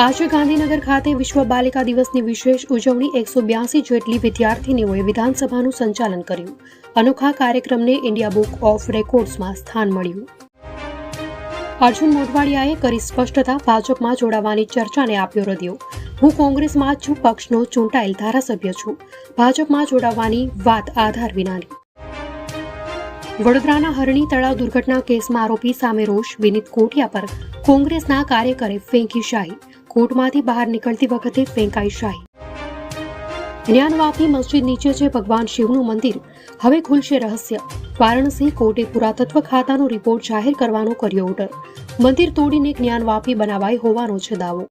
આજે ગાંધીનગર ખાતે વિશ્વ બાલિકા દિવસની વિશેષ ઉજવણી 182 જેટલી વિદ્યાર્થીનીઓએ વિધાનસભાનું સંચાલન કર્યું. અનોખા કાર્યક્રમને ઇન્ડિયા બુક ઓફ રેકોર્ડ્સમાં સ્થાન મળ્યું. અર્જુન મોઢવાડિયાએ કરી સ્પષ્ટતા, ભાજપમાં જોડાવાની ચર્ચાને આપ્યો રદિયો. હું કોંગ્રેસમાં જ છું, પક્ષનો ચૂંટાયેલ ધારાસભ્ય છું. ભાજપમાં જોડાવાની વાત આધાર વિનાની. વડોદરાના હરણી તળાવ દુર્ઘટના કેસમાં આરોપી સામે રોષ. વિનીત કોટિયા પર કોંગ્રેસના કાર્યકરે ફેંકી શાહી. કોર્ટમાંથી બહાર નીકળતી વખતે ફેંકાઈ શાહી. જ્ઞાનવાપી મસ્જિદ નીચે છે ભગવાન શિવનું મંદિર. હવે ખુલશે રહસ્ય. વારાણસી કોર્ટે પુરાતત્વ ખાતાનો રિપોર્ટ જાહેર કરવાનો કર્યો ઓર્ડર. મંદિર તોડીને જ્ઞાનવાપી બનાવાઈ હોવાનો છે દાવો.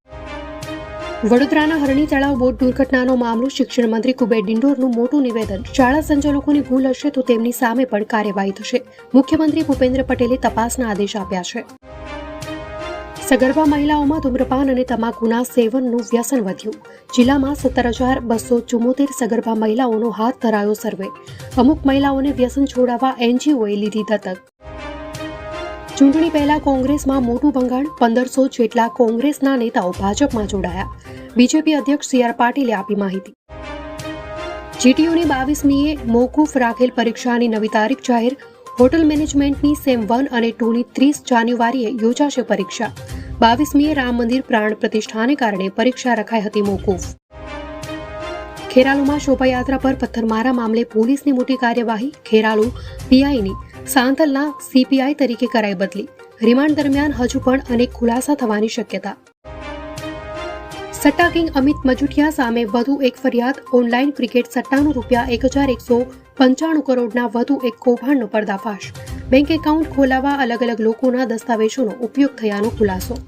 વડોદરાના હરણી તળાવ બોટ દુર્ઘટનાનો મામલો. શિક્ષણ મંત્રી કુબેર ડિંડોરનું મોટું નિવેદન. શાળા સંચાલકોની ભૂલ હશે તો તેમની સામે પણ કાર્યવાહી થશે. મુખ્યમંત્રી ભૂપેન્દ્ર પટેલે તપાસના આદેશ આપ્યા છે. સગર્ભા મહિલાઓમાં ધૂમ્રપાન અને તમાકુના સેવનનું વ્યસન વધ્યું. જિલ્લામાં 17,274 સગર્ભા મહિલાઓનો હાથ ધરાયો સર્વે. અમુક મહિલાઓને વ્યસન છોડાવવા એનજીઓએ લીધી દત્તક. ચૂંટણી પહેલા કોંગ્રેસમાં મોટું ભંગાણ. 1500 જેટલા કોંગ્રેસના નેતાઓ ભાજપમાં જોડાયા. બીજેપી અધ્યક્ષ CR પાટીલે આપી માહિતી. જીટીયુની 22મીએ મોકૂફ રાખેલ પરીક્ષાની નવી તારીખ જાહેર. હોટલ મેનેજમેન્ટની સેમ 1 અને 2ની 30 જાન્યુઆરીએ યોજાશે પરીક્ષા. 22મીએ રામ મંદિર પ્રાણ પ્રતિષ્ઠાને કારણે પરીક્ષા રખાઈ હતી મોકૂફ. ખેરાલુમાં શોભાયાત્રા પર પથ્થરમારા મામલે પોલીસની મોટી કાર્યવાહી. ખેરાલુ પીઆઈની સાંતલના CPI તરીકે કરાઈ બદલી. રિમાન્ડ દરમિયાન હજુ પણ અનેક ખુલાસા થવાની શક્યતા. સટ્ટા કિંગ અમિત મજુઠિયા સામે વધુ એક ફરિયાદ. ઓનલાઈન ક્રિકેટ સટ્ટાનું ₹1,195 કરોડના વધુ એક કૌભાંડનો પર્દાફાશ. બેંક એકાઉન્ટ ખોલાવવા અલગ અલગ લોકોના દસ્તાવેજોનો ઉપયોગ થયાનો ખુલાસો.